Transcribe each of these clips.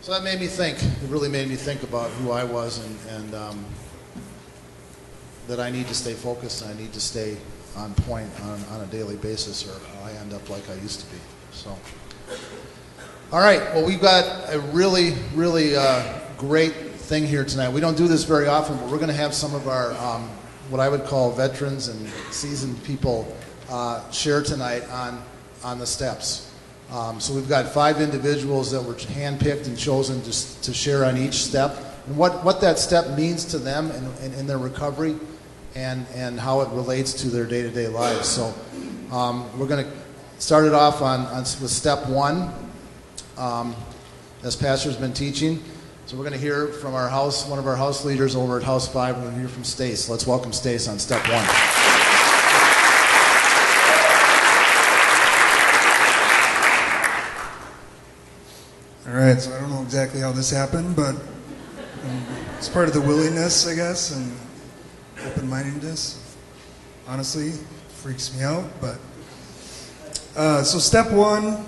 So that made me think. It really made me think about who I was and that I need to stay focused and I need to stay on point on a daily basis, or I end up like I used to be. So, all right. Well, we've got a really, really great thing here tonight. We don't do this very often, but we're going to have some of our what I would call veterans and seasoned people share tonight on the steps. So we've got 5 individuals that were handpicked and chosen to share on each step, and what that step means to them in their recovery, and how it relates to their day-to-day lives. So we're going to start it off with step 1, as Pastor's been teaching. So we're going to hear from one of our house leaders over at House 5. We're going to hear from Stace. Let's welcome Stace on step 1. All right, so I don't know exactly how this happened, but it's part of the willingness, I guess, and open-mindedness. Honestly, freaks me out, but... so step 1,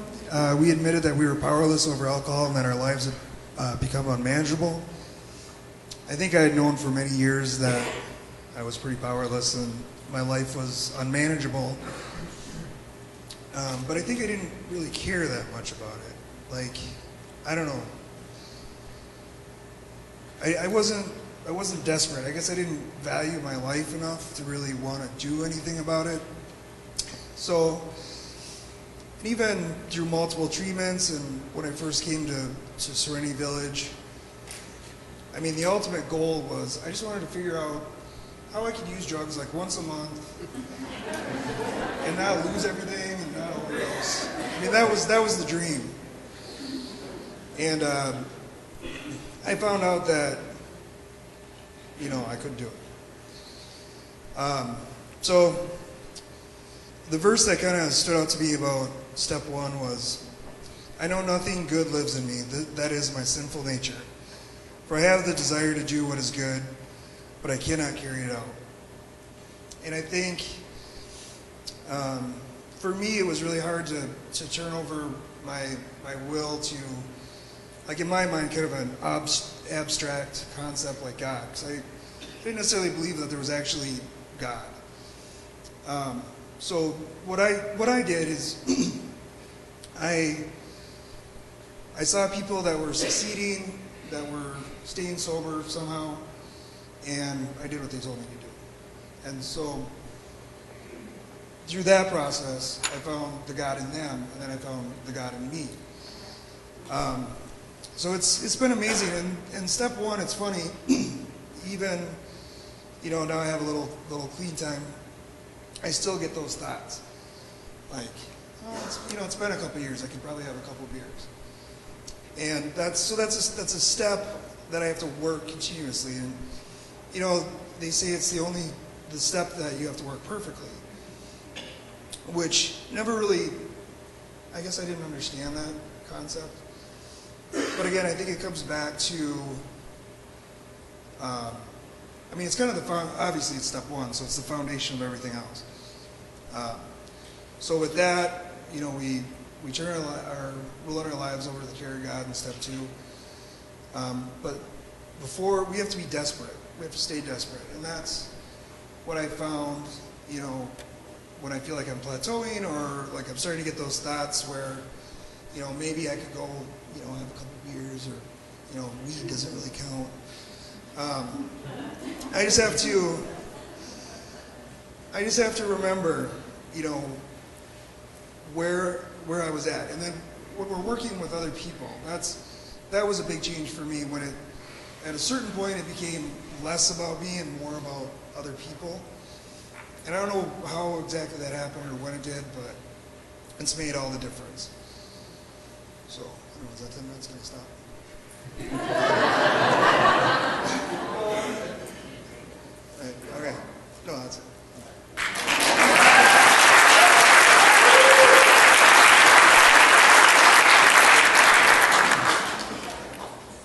we admitted that we were powerless over alcohol and that our lives had become unmanageable. I think I had known for many years that I was pretty powerless and my life was unmanageable, but I think I didn't really care that much about it. Like, I don't know. I wasn't desperate. I guess I didn't value my life enough to really want to do anything about it. So, even through multiple treatments and when I first came to Serenity Village, I mean, the ultimate goal was I just wanted to figure out how I could use drugs like once a month and not lose everything and not overdose. I mean, that was the dream. And I found out that, I couldn't do it. So the verse that kind of stood out to me about step 1 was, I know nothing good lives in me, that is my sinful nature. For I have the desire to do what is good, but I cannot carry it out. And I think for me it was really hard to turn over my will to, like in my mind, kind of an abstract concept like God, because I didn't necessarily believe that there was actually God. So what I did is I saw people that were succeeding, that were staying sober somehow, and I did what they told me to do. And so through that process, I found the God in them, and then I found the God in me. So it's been amazing. And step 1, it's funny, even, now I have a little clean time, I still get those thoughts. Like, it's been a couple years, I could probably have a couple beers. And that's a step that I have to work continuously. And, they say it's the step that you have to work perfectly, which never really, I guess I didn't understand that concept. But again, I think it comes back to, it's kind of obviously it's step 1, so it's the foundation of everything else. So with that, we turn we'll let our lives over to the care of God in step 2. But before, we have to be desperate. We have to stay desperate. And that's what I found, when I feel like I'm plateauing or like I'm starting to get those thoughts where, maybe I could go, have a couple beers or, weed doesn't really count. I just have to remember, where I was at. And then when we're working with other people, that was a big change for me when at a certain point it became less about me and more about other people. And I don't know how exactly that happened or when it did, but it's made all the difference. So, I don't know, is that 10 minutes? Can I stop? Right, okay. No, that's it.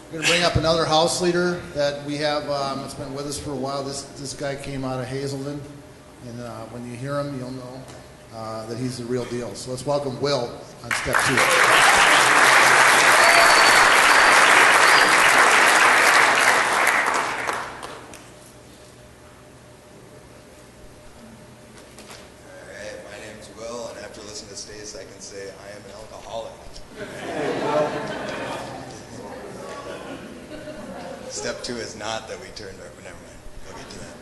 We're going to bring up another house leader that we have that's been with us for a while. This guy came out of Hazelden, and when you hear him, you'll know that he's the real deal. So let's welcome Will on step 2. Step 2 is not that we turn to, never mind. I'll get to that.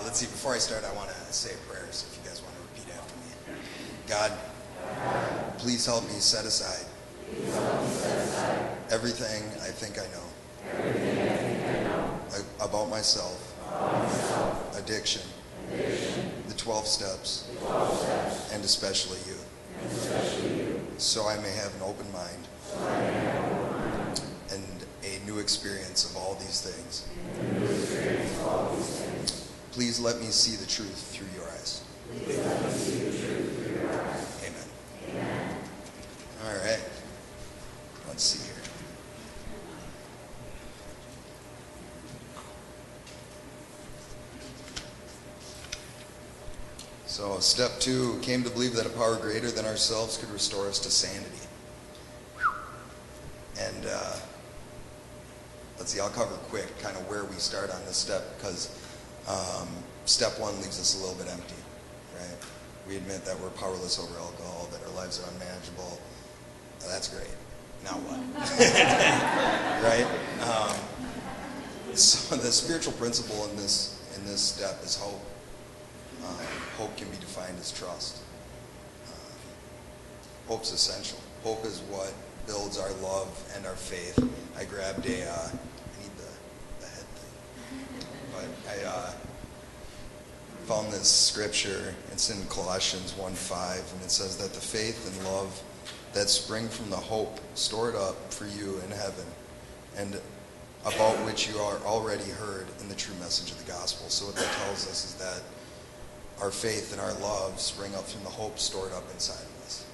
Let's see, before I start, I want to say a prayer, so if you guys want to repeat after me. God, please help me set aside everything I think I know about myself, addiction, the 12 steps, and especially you, so I may have an open mind and a new experience of all these things. Please let me see the truth through your eyes. Amen. All right. Let's see here. So step 2, came to believe that a power greater than ourselves could restore us to sanity. And let's see, I'll cover quick kind of where we start on this step, because step 1 leaves us a little bit empty, right? We admit that we're powerless over alcohol, that our lives are unmanageable. That's great. Now what? Right? So the spiritual principle in this step is hope. Hope can be defined as trust. Hope's essential. Hope is what builds our love and our faith. I grabbed a, I need the head thing, but I found this scripture. It's in Colossians 1:5, and it says that the faith and love that spring from the hope stored up for you in heaven, and about which you are already heard in the true message of the gospel. So what that tells us is that our faith and our love spring up from the hope stored up inside of us.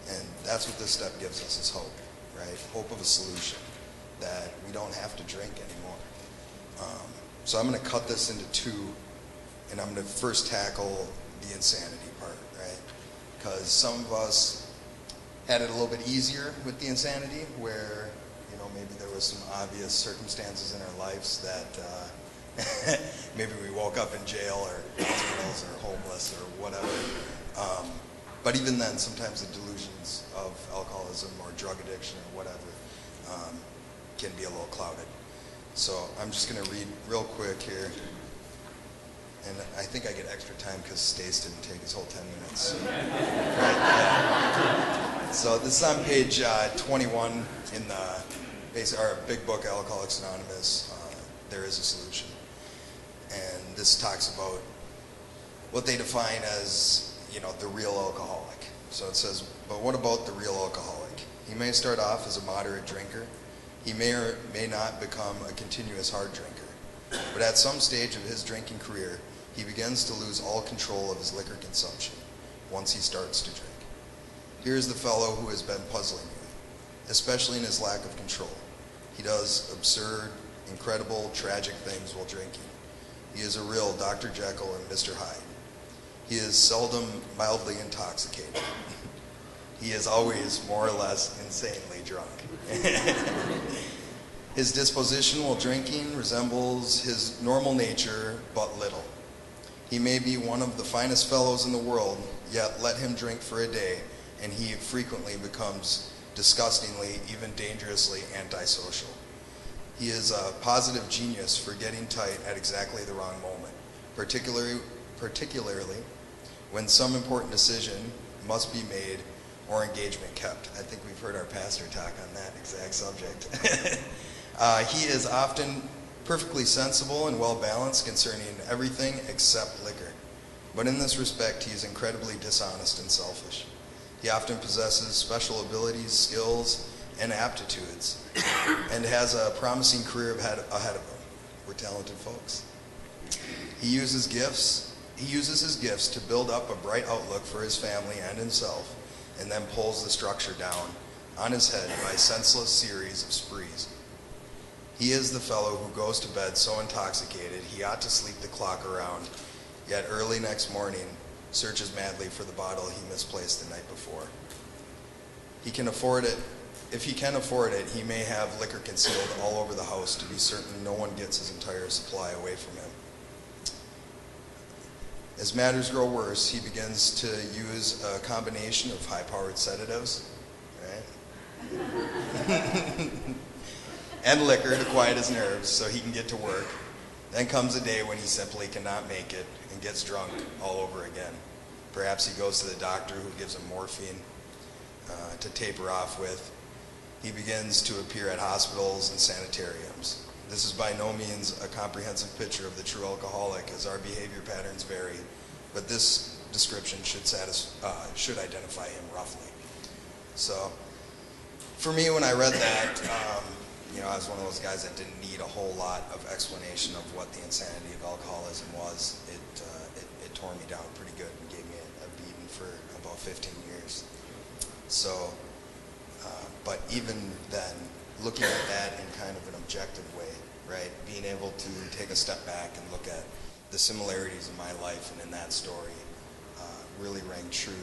And that's what this step gives us, is hope, right? Hope of a solution, that we don't have to drink anymore. So I'm going to cut this into 2, and I'm going to first tackle the insanity part, right? Because some of us had it a little bit easier with the insanity, where, you know, maybe there was some obvious circumstances in our lives that maybe we woke up in jail or hospitals or homeless or whatever. But even then, sometimes the delusions of alcoholism or drug addiction or whatever can be a little clouded. So I'm just going to read real quick here. And I think I get extra time because Stace didn't take his whole 10 minutes. Right? Yeah. So this is on page 21 in the our big book, Alcoholics Anonymous. There is a solution. And this talks about what they define as, you know, the real alcoholic. So it says, but what about the real alcoholic? He may start off as a moderate drinker. He may or may not become a continuous hard drinker. But at some stage of his drinking career, he begins to lose all control of his liquor consumption once he starts to drink. Here is the fellow who has been puzzling me, especially in his lack of control. He does absurd, incredible, tragic things while drinking. He is a real Dr. Jekyll and Mr. Hyde. He is seldom mildly intoxicated. He is always more or less insanely drunk. His disposition while drinking resembles his normal nature but little. He may be one of the finest fellows in the world, yet let him drink for a day, and he frequently becomes disgustingly, even dangerously antisocial. He is a positive genius for getting tight at exactly the wrong moment, particularly when some important decision must be made or engagement kept. I think we've heard our pastor talk on that exact subject. He is often perfectly sensible and well-balanced concerning everything except liquor. But in this respect, he is incredibly dishonest and selfish. He often possesses special abilities, skills, and aptitudes, and has a promising career ahead of him. We're talented folks. He uses his gifts to build up a bright outlook for his family and himself, and then pulls the structure down on his head by a senseless series of sprees. He is the fellow who goes to bed so intoxicated he ought to sleep the clock around, yet early next morning searches madly for the bottle he misplaced the night before. He can afford it. If he can afford it, he may have liquor concealed all over the house to be certain no one gets his entire supply away from him. As matters grow worse, he begins to use a combination of high-powered sedatives, right? and liquor to quiet his nerves so he can get to work. Then comes a day when he simply cannot make it and gets drunk all over again. Perhaps he goes to the doctor who gives him morphine to taper off with. He begins to appear at hospitals and sanitariums. This is by no means a comprehensive picture of the true alcoholic, as our behavior patterns vary, but this description should identify him roughly. So, for me, when I read that, I was one of those guys that didn't need a whole lot of explanation of what the insanity of alcoholism was. It tore me down pretty good and gave me a beating for about 15 years. So, but even then, looking at that in kind of an objective way, right? Being able to take a step back and look at the similarities in my life and in that story really rang true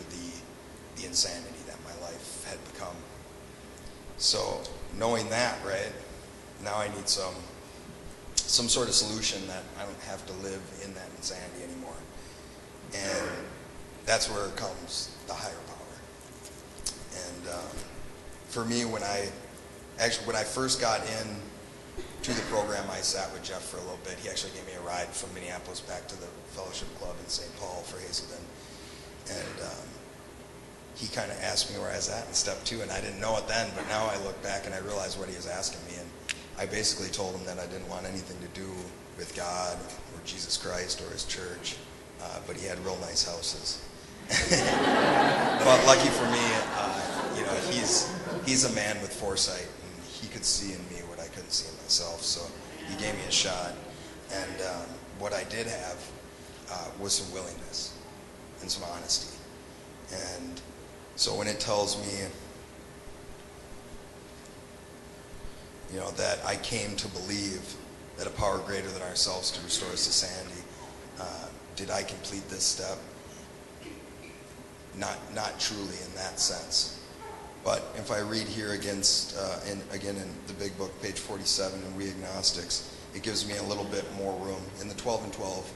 the insanity that my life had become. So knowing that, right, now I need some sort of solution that I don't have to live in that insanity anymore. And that's where comes the higher power. And for me, when I first got in to the program, I sat with Jeff for a little bit. He actually gave me a ride from Minneapolis back to the Fellowship Club in St. Paul for Hazelden. And he kind of asked me where I was at in step 2, and I didn't know it then, but now I look back and I realize what he was asking me. And I basically told him that I didn't want anything to do with God or Jesus Christ or his church, but he had real nice houses. But lucky for me, he's a man with foresight, and he could see in me what I couldn't see in myself. So he gave me a shot, and what I did have was some willingness and some honesty. And so when it tells me, that I came to believe that a power greater than ourselves could restore us to sanity, did I complete this step? Not truly in that sense. But if I read here again in the big book, page 47, in We Agnostics, it gives me a little bit more room. In the 12 and 12,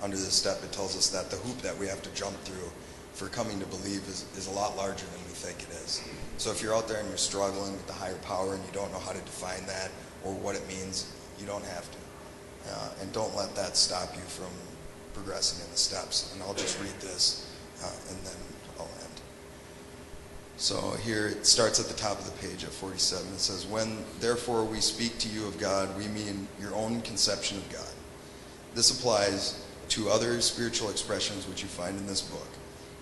under this step, it tells us that the hoop that we have to jump through for coming to believe is a lot larger than we think it is. So if you're out there and you're struggling with the higher power and you don't know how to define that or what it means, you don't have to. And don't let that stop you from progressing in the steps. And I'll just read this and then I'll end. So here it starts at the top of the page at 47. It says, "When therefore we speak to you of God, we mean your own conception of God. This applies to other spiritual expressions which you find in this book.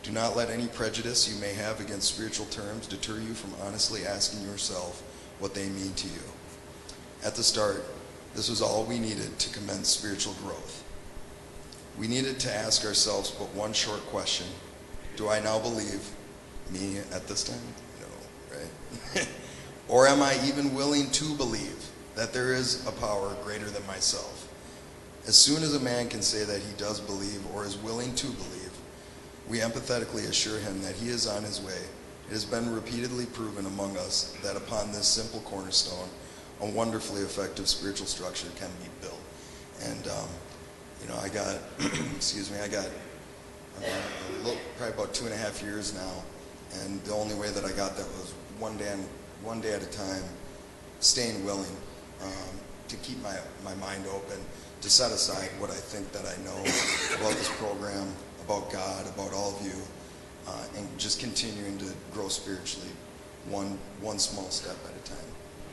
Do not let any prejudice you may have against spiritual terms deter you from honestly asking yourself what they mean to you. At the start, this was all we needed to commence spiritual growth. We needed to ask ourselves but one short question. Do I now believe me at this time? No, right? Or am I even willing to believe that there is a power greater than myself? As soon as a man can say that he does believe or is willing to believe, we empathetically assure him that he is on his way. It has been repeatedly proven among us that upon this simple cornerstone, a wonderfully effective spiritual structure can be built." And, I got, probably about 2.5 years now, and the only way that I got that was one day at a time, staying willing to keep my mind open, to set aside what I think that I know about this program, about God, about all of you, and just continuing to grow spiritually one small step at a time.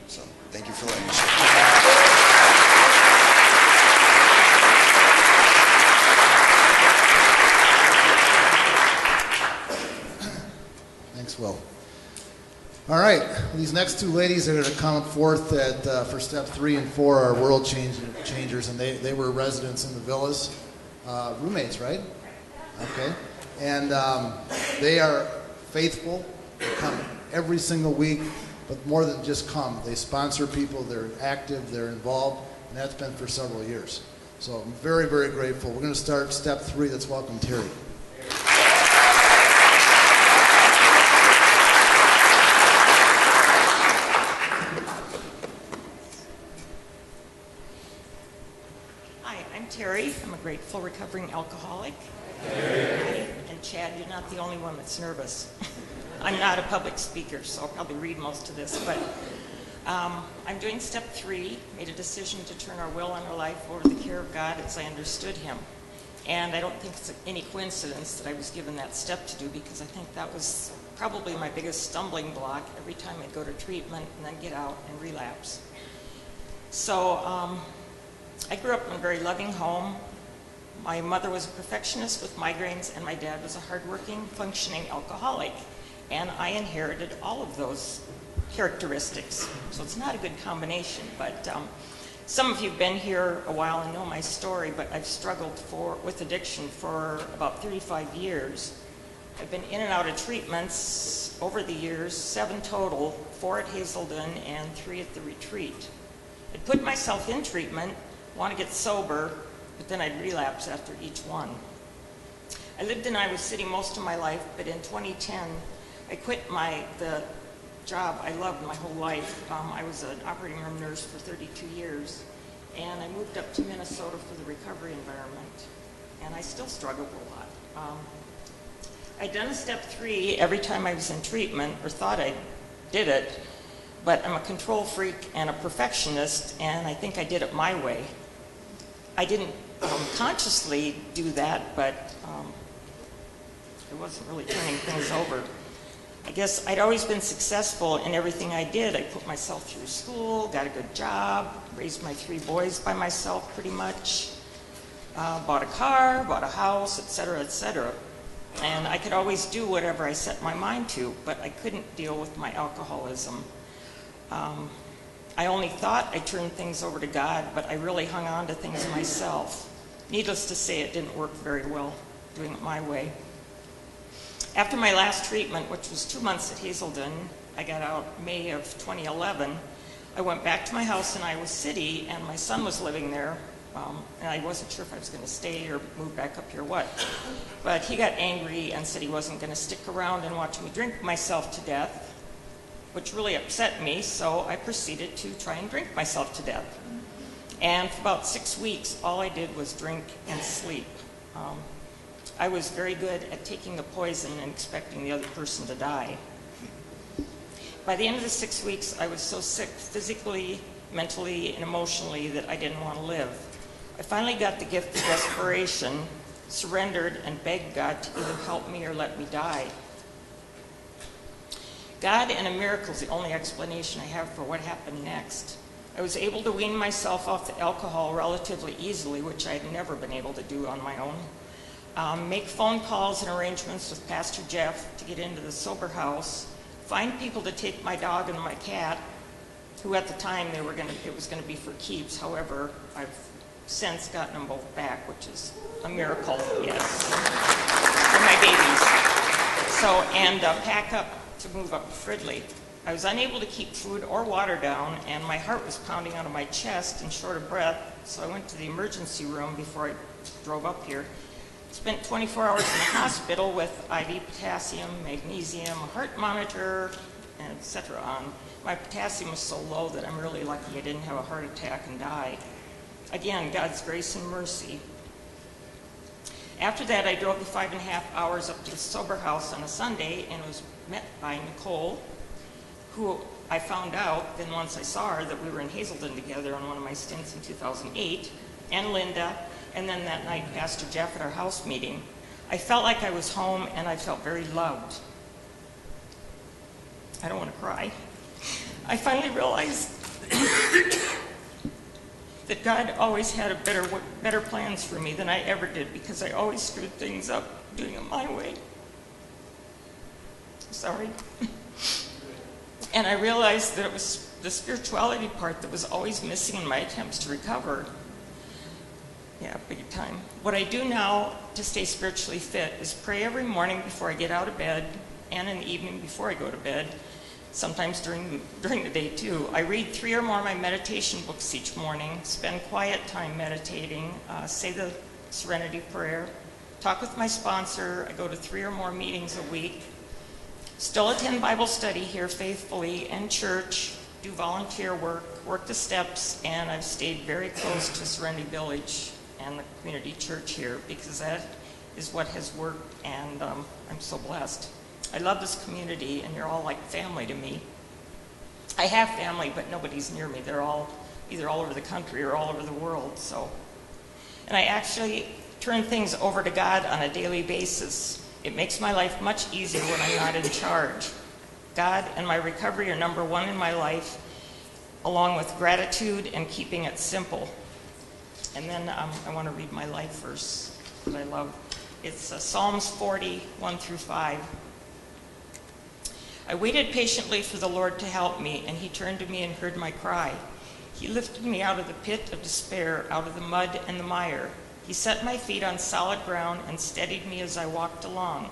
So thank you for letting me share. Thanks, Will. All right, these next two ladies are going to come forth for step 3 and 4 are world changers, and they were residents in the villas, roommates, right? Okay, and they are faithful. They come every single week, but more than just come. They sponsor people. They're active. They're involved, and that's been for several years. So I'm very, very grateful. We're going to start step 3. Let's welcome Terry. Terry. I'm a grateful recovering alcoholic. And Chad, you're not the only one that's nervous. I'm not a public speaker, so I'll probably read most of this, but I'm doing step 3, made a decision to turn our will and our life over to the care of God as I understood him. And I don't think it's any coincidence that I was given that step to do, because I think that was probably my biggest stumbling block every time I'd go to treatment and then get out and relapse. So I grew up in a very loving home. My mother was a perfectionist with migraines, and my dad was a hardworking, functioning alcoholic. And I inherited all of those characteristics. So it's not a good combination, but some of you have been here a while and know my story, but I've struggled with addiction for about 35 years. I've been in and out of treatments over the years, 7 total, 4 at Hazelden and 3 at the retreat. I'd put myself in treatment, want to get sober, but then I'd relapse after each one. I lived in Iowa City most of my life, but in 2010, I quit the job I loved my whole life. I was an operating room nurse for 32 years, and I moved up to Minnesota for the recovery environment, and I still struggled a lot. I'd done a step 3 every time I was in treatment, or thought I did it, but I'm a control freak and a perfectionist, and I think I did it my way. I didn't consciously do that, but I wasn't really turning things over. I guess I'd always been successful in everything I did. I put myself through school, got a good job, raised my 3 boys by myself pretty much, bought a car, bought a house, etc., etc. And I could always do whatever I set my mind to, but I couldn't deal with my alcoholism. I only thought I turned things over to God, but I really hung on to things myself. Needless to say, it didn't work very well, doing it my way. After my last treatment, which was 2 months at Hazelden, I got out May of 2011. I went back to my house in Iowa City, and my son was living there, and I wasn't sure if I was going to stay or move back up here or what. But he got angry and said he wasn't going to stick around and watch me drink myself to death, which really upset me, so I proceeded to try and drink myself to death. And for about 6 weeks, all I did was drink and sleep. I was very good at taking the poison and expecting the other person to die. By the end of the 6 weeks, I was so sick physically, mentally, and emotionally that I didn't want to live. I finally got the gift of desperation, surrendered, and begged God to either help me or let me die. God and a miracle is the only explanation I have for what happened next. I was able to wean myself off the alcohol relatively easily, which I had never been able to do on my own. Make phone calls and arrangements with Pastor Jeff to get into the sober house, find people to take my dog and my cat, who at the time it was going to be for keeps. However, I've since gotten them both back, which is a miracle, yes. They're my babies. So, and pack up to move up to Fridley. I was unable to keep food or water down, and my heart was pounding out of my chest and short of breath, so I went to the emergency room before I drove up here. Spent 24 hours in the hospital with IV potassium, magnesium, a heart monitor, and etc. on. My potassium was so low that I'm really lucky I didn't have a heart attack and die. Again, God's grace and mercy. After that, I drove the 5.5 hours up to the sober house on a Sunday and was met by Nicole, who I found out, then once I saw her, that we were in Hazelden together on one of my stints in 2008, and Linda, and then that night, Pastor Jeff at our house meeting. I felt like I was home, and I felt very loved. I don't want to cry. I finally realized that God always had better plans for me than I ever did, because I always screwed things up doing it my way. Sorry. And I realized that it was the spirituality part that was always missing in my attempts to recover. Yeah, big time. What I do now to stay spiritually fit is pray every morning before I get out of bed, and in the evening before I go to bed, sometimes during the day too. I read 3 or more of my meditation books each morning, spend quiet time meditating, say the Serenity prayer, talk with my sponsor. I go to 3 or more meetings a week, still attend Bible study here faithfully, and church, do volunteer work the steps, and I've stayed very close to Serenity Village and the community church here, because that is what has worked, and I'm so blessed. I love this community, and you're all like family to me. I have family, but nobody's near me. They're all either all over the country or all over the world. So, and I actually turn things over to God on a daily basis. It makes my life much easier when I'm not in charge. God and my recovery are number one in my life, along with gratitude and keeping it simple. And then I want to read my life verse that I love. It's Psalms 40, 1 through 5. I waited patiently for the Lord to help me, and he turned to me and heard my cry. He lifted me out of the pit of despair, out of the mud and the mire. He set my feet on solid ground and steadied me as I walked along.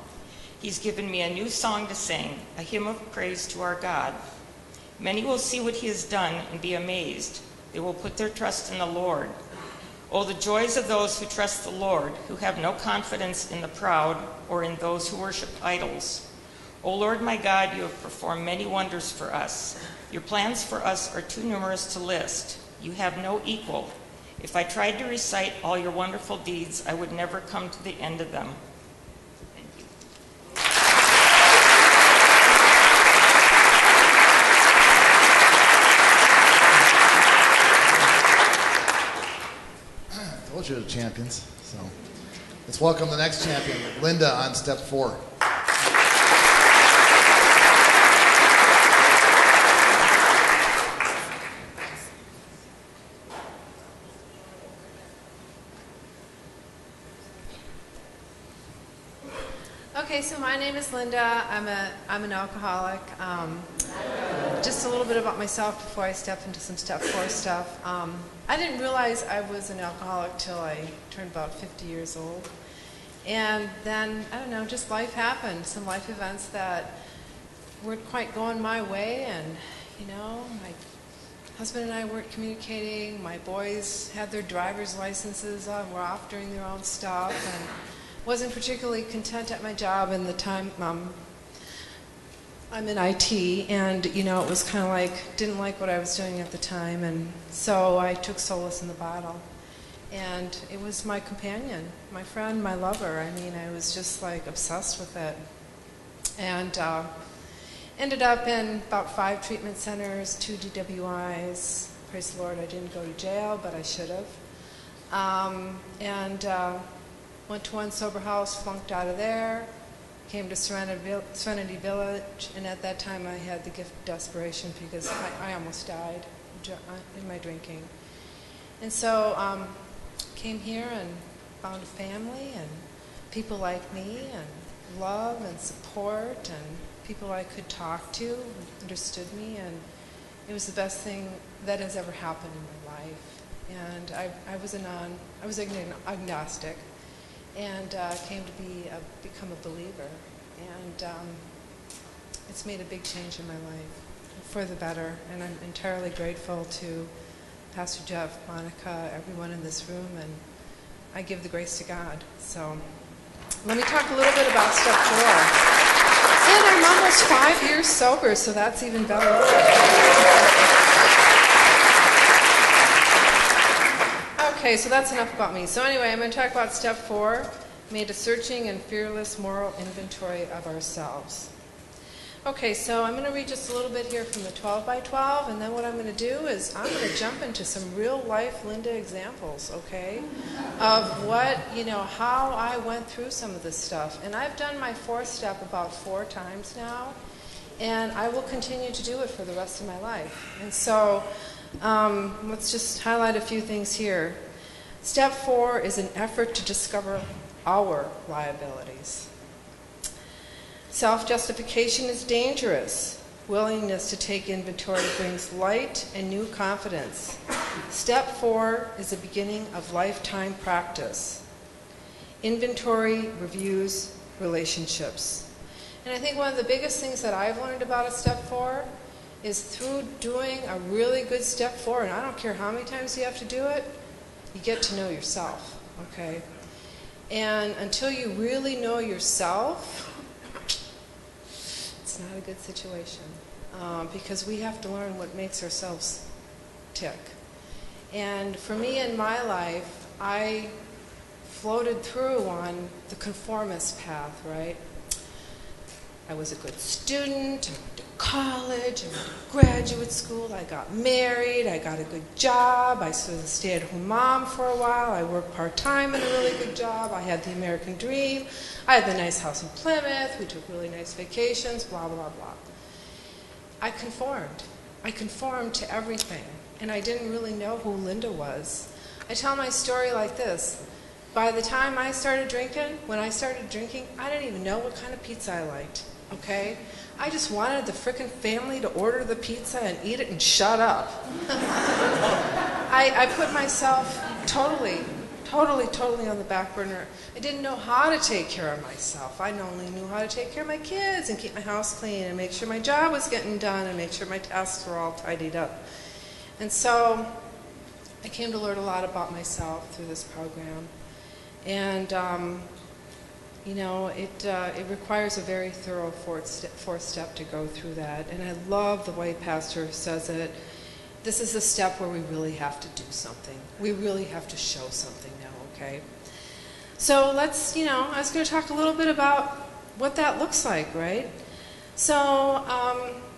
He's given me a new song to sing, a hymn of praise to our God. Many will see what he has done and be amazed. They will put their trust in the Lord. Oh, the joys of those who trust the Lord, who have no confidence in the proud or in those who worship idols. O Lord my God, you have performed many wonders for us. Your plans for us are too numerous to list. You have no equal. If I tried to recite all your wonderful deeds, I would never come to the end of them. Thank you. I told you the champions. So let's welcome the next champion, Linda, on step 4. Okay, so my name is Linda. I'm an alcoholic. Just a little bit about myself before I step into some step 4 stuff. I didn't realize I was an alcoholic till I turned about 50 years old. And then, I don't know, just life happened. Some life events that weren't quite going my way. And, you know, my husband and I weren't communicating. My boys had their driver's licenses were off doing their own stuff. And wasn't particularly content at my job in the time. I'm in IT, and you know, it was kind of like, didn't like what I was doing at the time, and so I took solace in the bottle. And it was my companion, my friend, my lover. I mean, I was just like obsessed with it. And ended up in about 5 treatment centers, 2 DWIs. Praise the Lord, I didn't go to jail, but I should have. Went to one sober house, flunked out of there, came to Serenity Village, and at that time I had the gift of desperation because I almost died in my drinking. And so came here and found a family and people like me and love and support and people I could talk to who understood me, and it was the best thing that has ever happened in my life. And I was agnostic. And came to become a believer, and it's made a big change in my life for the better. And I'm entirely grateful to Pastor Jeff, Monica, everyone in this room, and I give the grace to God. So let me talk a little bit about step 4. And I'm almost 5 years sober, so that's even better. Okay, so that's enough about me. So anyway, I'm going to talk about step 4, made a searching and fearless moral inventory of ourselves. Okay, so I'm going to read just a little bit here from the 12 by 12, and then what I'm going to do is I'm going to jump into some real life Linda examples, okay, of what, you know, how I went through some of this stuff. And I've done my 4th step about 4 times now, and I will continue to do it for the rest of my life. And so let's just highlight a few things here. Step 4 is an effort to discover our liabilities. Self-justification is dangerous. Willingness to take inventory brings light and new confidence. Step 4 is the beginning of lifetime practice. Inventory reviews relationships. And I think one of the biggest things that I've learned about a step 4 is through doing a really good step 4, and I don't care how many times you have to do it, you get to know yourself, okay? And until you really know yourself, it's not a good situation, because we have to learn what makes ourselves tick. And for me in my life, I floated through on the conformist path, right? I was a good student, I went to college, I went to graduate school, I got married, I got a good job, I was a stay-at-home mom for a while, I worked part-time in a really good job, I had the American dream, I had the nice house in Plymouth, we took really nice vacations, blah, blah, blah. I conformed. I conformed to everything, and I didn't really know who Linda was. I tell my story like this. By the time I started drinking, when I started drinking, I didn't even know what kind of pizza I liked, okay? I just wanted the frickin' family to order the pizza and eat it and shut up. I put myself totally on the back burner. I didn't know how to take care of myself. I only knew how to take care of my kids and keep my house clean and make sure my job was getting done and make sure my tasks were all tidied up. And so I came to learn a lot about myself through this program. And you know, it requires a very thorough fourth step to go through that. And I love the way Pastor says it. This is a step where we really have to do something. We really have to show something now, okay? So let's, you know, I was going to talk a little bit about what that looks like, right? So,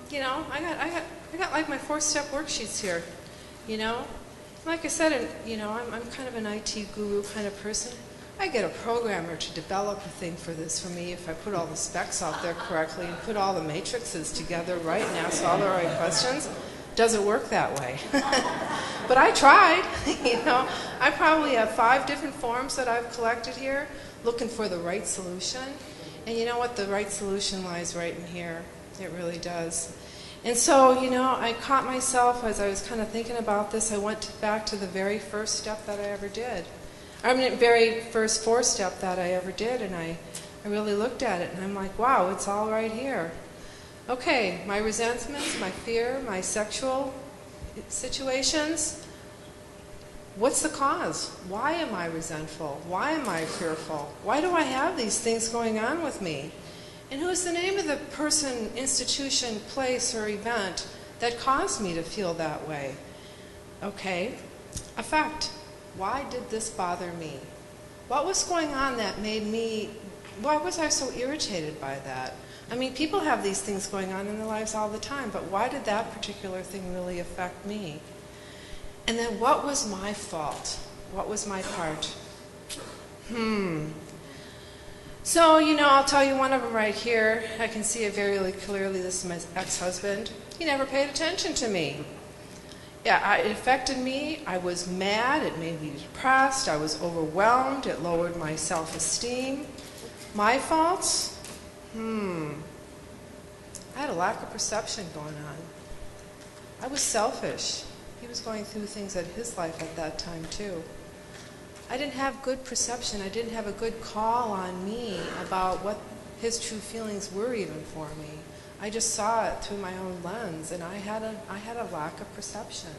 you know, I got like my fourth-step worksheets here, you know? Like I said, you know, I'm kind of an IT guru kind of person. I get a programmer to develop a thing for this for me if I put all the specs out there correctly and put all the matrices together right and ask all the right questions. Doesn't work that way. But I tried, you know. I probably have 5 different forms that I've collected here looking for the right solution. And you know what? The right solution lies right in here. It really does. And so, you know, I caught myself as I was kind of thinking about this. I went back to the very first step that I ever did. I mean, the very first 4 step that I ever did, and I really looked at it, and I'm like, wow, it's all right here. Okay, my resentments, my fear, my sexual situations, what's the cause? Why am I resentful? Why am I fearful? Why do I have these things going on with me? And who's the name of the person, institution, place, or event that caused me to feel that way? Okay, effect. Why did this bother me? What was going on that made me, why was I so irritated by that? I mean, people have these things going on in their lives all the time, but why did that particular thing really affect me? And then what was my fault? What was my part? So, you know, I'll tell you one of them right here. I can see it very clearly. This is my ex-husband. He never paid attention to me. Yeah, it affected me. I was mad. It made me depressed. I was overwhelmed. It lowered my self-esteem. My faults? I had a lack of perception going on. I was selfish. He was going through things in his life at that time, too. I didn't have good perception. I didn't have a good call on me about what his true feelings were even for me. I just saw it through my own lens, and I had a lack of perception.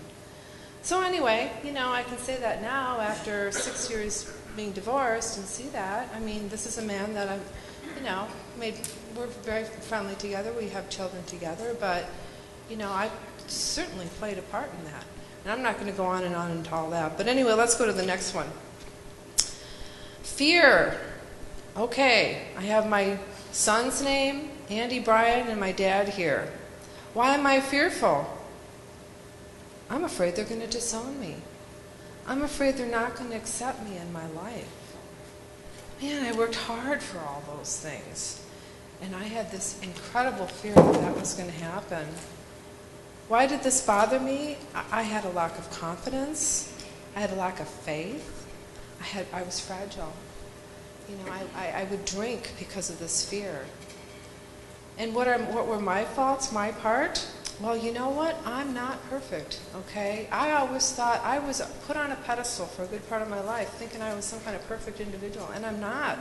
So anyway, you know, I can say that now after 6 years being divorced and see that. I mean, this is a man that I've, you know, we're very friendly together. We have children together, but, you know, I certainly played a part in that. And I'm not going to go on into all that. But anyway, let's go to the next one. Fear. Okay, I have my son's name, Andy Bryan, and my dad here. Why am I fearful? I'm afraid they're going to disown me. I'm afraid they're not going to accept me in my life. Man, I worked hard for all those things. And I had this incredible fear that that was going to happen. Why did this bother me? I had a lack of confidence. I had a lack of faith. I was fragile. You know, I would drink because of this fear. And what were my faults, my part? Well, you know what? I'm not perfect, okay? I always thought I was put on a pedestal for a good part of my life, thinking I was some kind of perfect individual, and I'm not.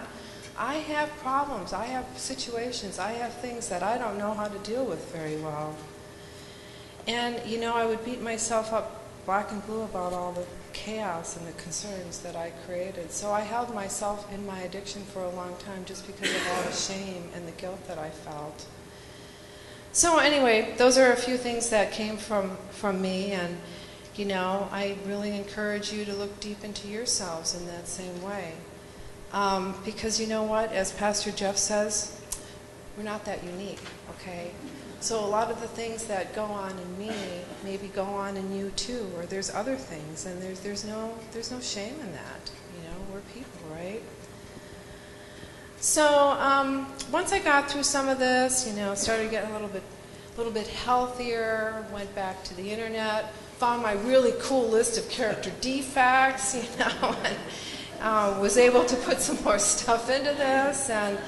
I have problems. I have situations. I have things that I don't know how to deal with very well. And, you know, I would beat myself up black and blue about all the chaos and the concerns that I created. So I held myself in my addiction for a long time just because of all the shame and the guilt that I felt. So anyway, those are a few things that came from me, and, you know, I really encourage you to look deep into yourselves in that same way. Because you know what, as Pastor Jeff says, we're not that unique, okay? So a lot of the things that go on in me maybe go on in you too, or there's other things, and there's no shame in that. You know, we're people, right? So once I got through some of this, you know, started getting a little bit healthier, went back to the internet, found my really cool list of character defects, you know, and was able to put some more stuff into this, and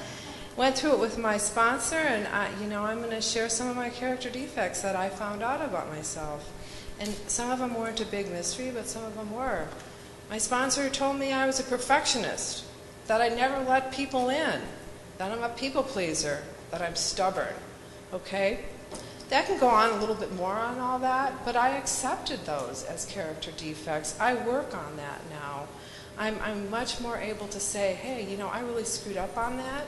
went through it with my sponsor, and I'm going to share some of my character defects that I found out about myself. And some of them weren't a big mystery, but some of them were. My sponsor told me I was a perfectionist, that I never let people in, that I'm a people pleaser, that I'm stubborn. Okay? That can go on a little bit more on all that, but I accepted those as character defects. I work on that now. I'm much more able to say, hey, you know, I really screwed up on that.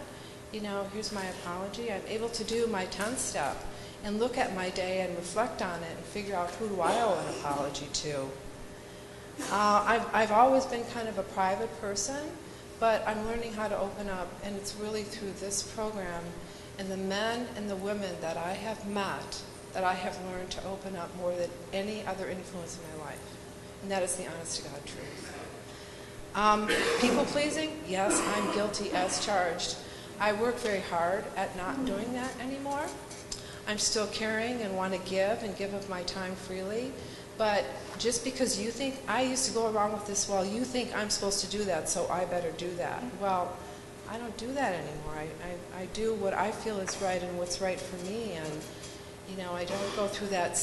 You know, here's my apology. I'm able to do my 10th step and look at my day and reflect on it and figure out who do I owe an apology to. I've always been kind of a private person, but I'm learning how to open up, and it's really through this program and the men and the women that I have met that I have learned to open up more than any other influence in my life. And that is the honest to God truth. People pleasing, yes, I'm guilty as charged. I work very hard at not doing that anymore. I'm still caring and want to give and give of my time freely. But just because you think, I used to go around with this, well, you think I'm supposed to do that, so I better do that. Well, I don't do that anymore. I do what I feel is right and what's right for me. And, you know, I don't go through that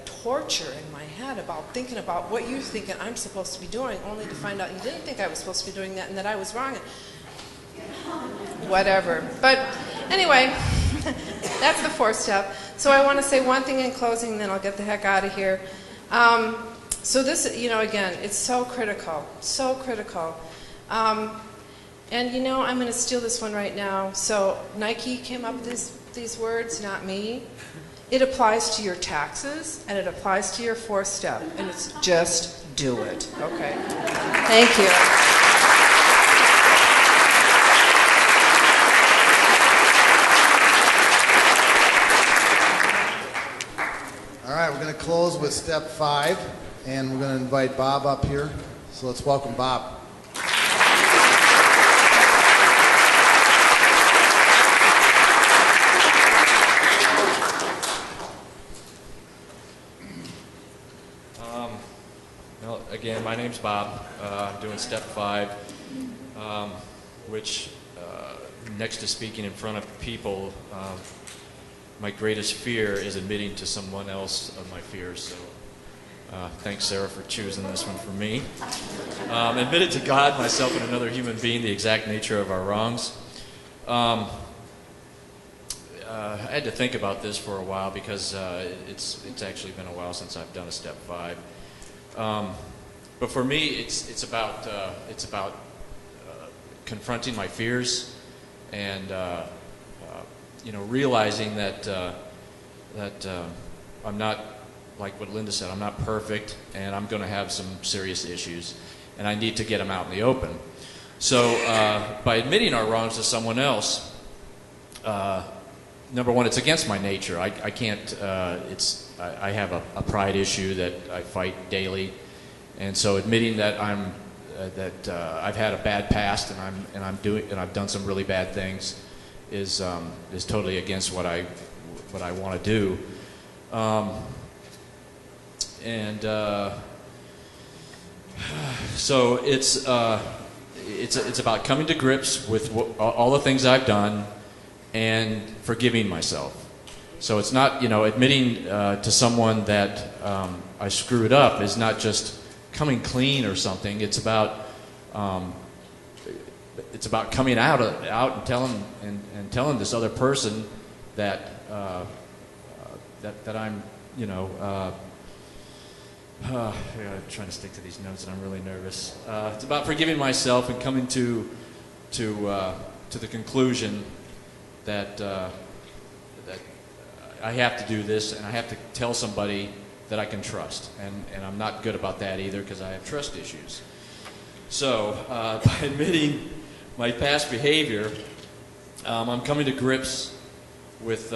torture in my head about thinking about what you're thinking I'm supposed to be doing, only to find out you didn't think I was supposed to be doing that and that I was wrong. Whatever. But anyway, that's the 4th step. So I want to say one thing in closing, then I'll get the heck out of here. So this, you know, again, it's so critical, so critical. And, you know, I'm going to steal this one right now. So Nike came up with these words, not me. It applies to your taxes, and it applies to your 4th step, and it's just do it. Okay. Thank you. All right, we're going to close with step 5, and we're going to invite Bob up here. So let's welcome Bob. Well, again, my name's Bob. I'm doing step 5, which next to speaking in front of people, my greatest fear is admitting to someone else of my fears. So thanks, Sarah, for choosing this one for me. Admitted to God, myself, and another human being the exact nature of our wrongs. I had to think about this for a while because it's actually been a while since I've done a step 5. But for me, it's about confronting my fears and you know, realizing that I'm not, like what Linda said, I'm not perfect, and I'm going to have some serious issues, and I need to get them out in the open. So by admitting our wrongs to someone else, number one, it's against my nature. I can't. I have a pride issue that I fight daily, and so admitting that I've had a bad past and I've done some really bad things is totally against what I want to do, so it's about coming to grips with all the things I've done and forgiving myself. So it's not, you know, admitting to someone that I screwed up is not just coming clean or something. It's about coming out and telling this other person that that I'm, you know, trying to stick to these notes, and I'm really nervous. It's about forgiving myself and coming to the conclusion that I have to do this, and I have to tell somebody that I can trust, and I'm not good about that either because I have trust issues. So by admitting my past behavior, I'm coming to grips with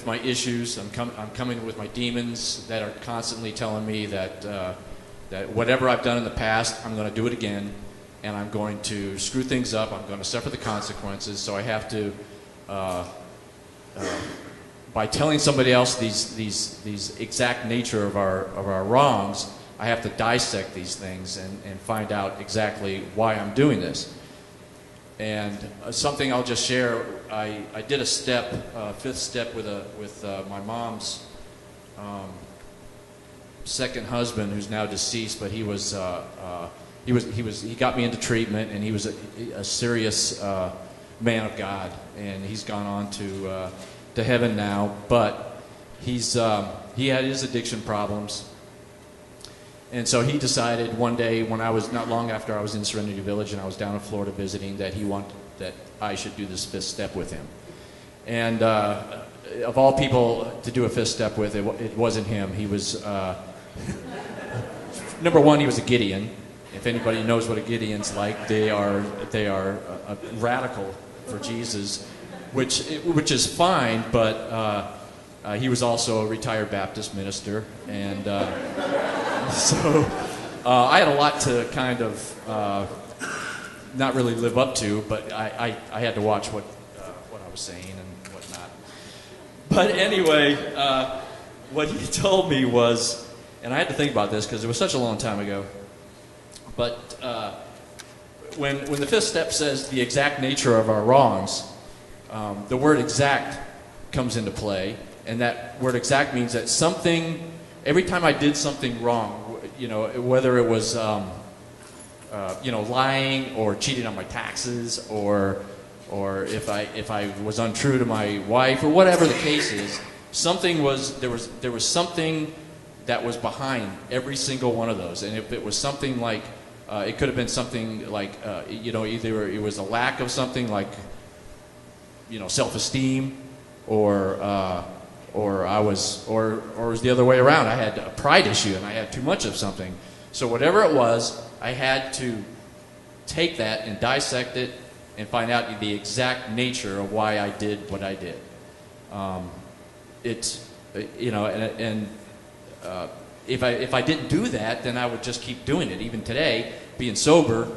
my issues. I'm coming with my demons that are constantly telling me that whatever I've done in the past, I'm going to do it again, and I'm going to screw things up. I'm going to suffer the consequences. So I have to, by telling somebody else these exact nature of our wrongs, I have to dissect these things and find out exactly why I'm doing this. And something I'll just share, I did a step, fifth step with my mom's second husband, who's now deceased, but he got me into treatment, and he was a serious man of God, and he's gone on to heaven now. But he had his addiction problems. And so he decided one day, not long after I was in Serenity Village and I was down in Florida visiting, that he wanted that I should do this fifth step with him. And of all people to do a fifth step with, it wasn't him. He was, number one, he was a Gideon. If anybody knows what a Gideon's like, they are a radical for Jesus, which is fine, but he was also a retired Baptist minister, and so I had a lot to kind of not really live up to, but I had to watch what I was saying and whatnot. But anyway, what he told me was, and I had to think about this because it was such a long time ago, but when the fifth step says the exact nature of our wrongs, the word exact comes into play, and that word exact means that something, every time I did something wrong, whether it was, lying or cheating on my taxes, or if I was untrue to my wife, or whatever the case is, there was something that was behind every single one of those. And if it was something like, it could have been something like, either it was a lack of something like, self-esteem, or it was the other way around. I had a pride issue and I had too much of something. So whatever it was, I had to take that and dissect it and find out the exact nature of why I did what I did. If I didn't do that, then I would just keep doing it. Even today, being sober,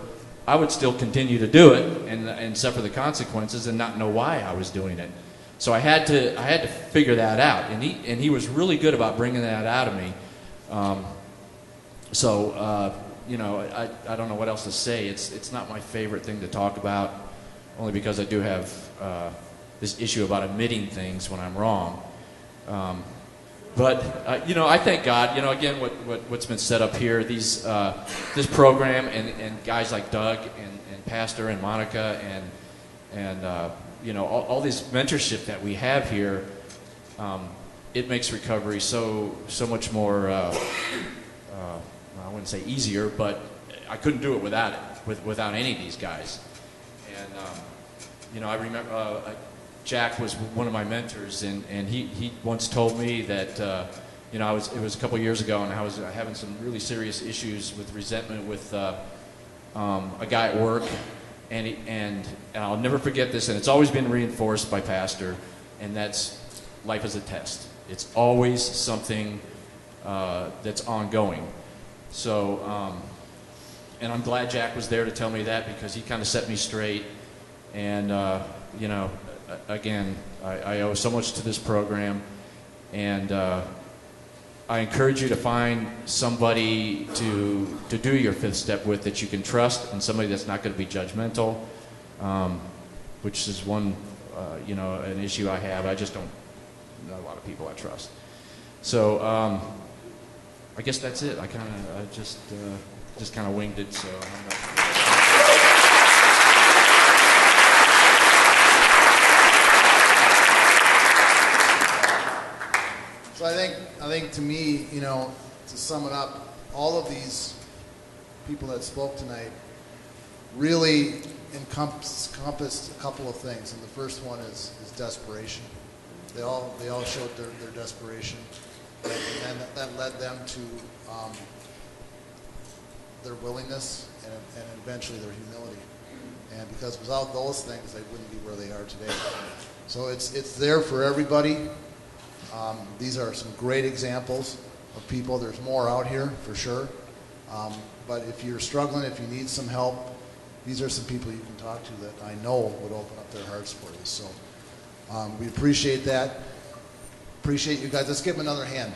I would still continue to do it and suffer the consequences and not know why I was doing it. So I had to figure that out, and he was really good about bringing that out of me. I don't know what else to say. It's not my favorite thing to talk about, only because I do have this issue about admitting things when I'm wrong. I thank God. Again, what's been set up here, this program, and guys like Doug and Pastor and Monica and all this mentorship that we have here, it makes recovery so much more. I wouldn't say easier, but I couldn't do it without any of these guys. And I remember Jack was one of my mentors, and he once told me that it was a couple years ago, and I was having some really serious issues with resentment with a guy at work. And I'll never forget this, and it's always been reinforced by Pastor, and that's life is a test. It's always something that's ongoing. So, and I'm glad Jack was there to tell me that, because he kind of set me straight. And, again, I owe so much to this program, and I encourage you to find somebody to do your fifth step with that you can trust, and somebody that's not going to be judgmental, which is one, an issue I have. I just don't know a lot of people I trust. So I guess that's it. I just kind of winged it. So I'm not. So I think to me, to sum it up, all of these people that spoke tonight really encompassed a couple of things, and the first one is desperation. They all showed their desperation, and that led them to their willingness and eventually their humility. And because without those things, they wouldn't be where they are today. So it's there for everybody. These are some great examples of people. There's more out here for sure. But if you're struggling, if you need some help, these are some people you can talk to that I know would open up their hearts for you. So we appreciate that. Appreciate you guys. Let's give them another hand.